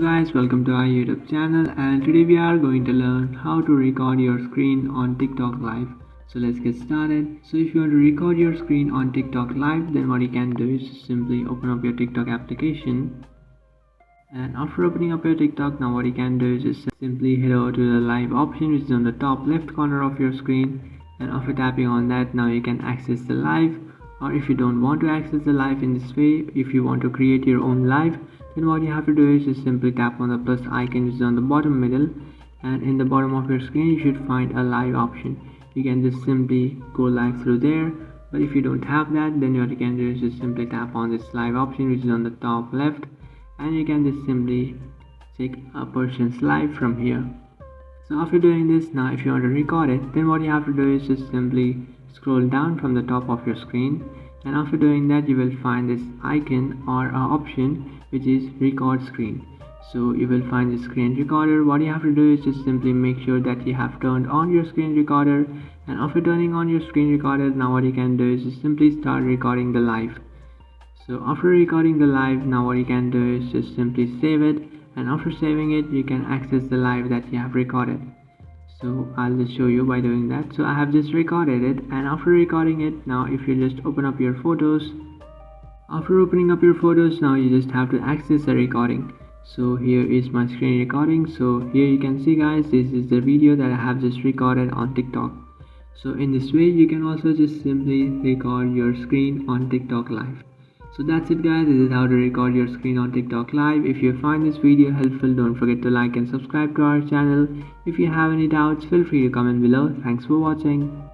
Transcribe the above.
guys, welcome to our YouTube channel, and today we are going to learn how to record your screen on TikTok Live. So let's get started. So if you want to record your screen on TikTok Live, then what you can do is just simply open up your TikTok application. And after opening up your TikTok, now what you can do is just simply head over to the live option, which is on the top left corner of your screen. And after tapping on that, now you can access the live. Or if you don't want to access the live in this way, if you want to create your own live, then what you have to do is just simply tap on the plus icon, which is on the bottom middle, and in the bottom of your screen you should find a live option. You can just simply go live through there, but if you don't have that, then what you can do is just simply tap on this live option, which is on the top left, and you can just simply check a person's live from here. So after doing this, now if you want to record it, then what you have to do is just simply scroll down from the top of your screen, and after doing that you will find this icon or option, which is record screen. So you will find the screen recorder. What you have to do is just simply make sure that you have turned on your screen recorder, and after turning on your screen recorder, now what you can do is just simply start recording the live. So after recording the live, now what you can do is just simply save it, and after saving it you can access the live that you have recorded. So I'll just show you by doing that. So I have just recorded it, and after recording it, now if you just open up your photos, after opening up your photos, now you just have to access the recording. So here is my screen recording. So here you can see guys, this is the video that I have just recorded on TikTok. So in this way you can also just simply record your screen on TikTok Live. So that's it guys, this is how to record your screen on TikTok Live. If you find this video helpful, don't forget to like and subscribe to our channel. If you have any doubts, feel free to comment below. Thanks for watching.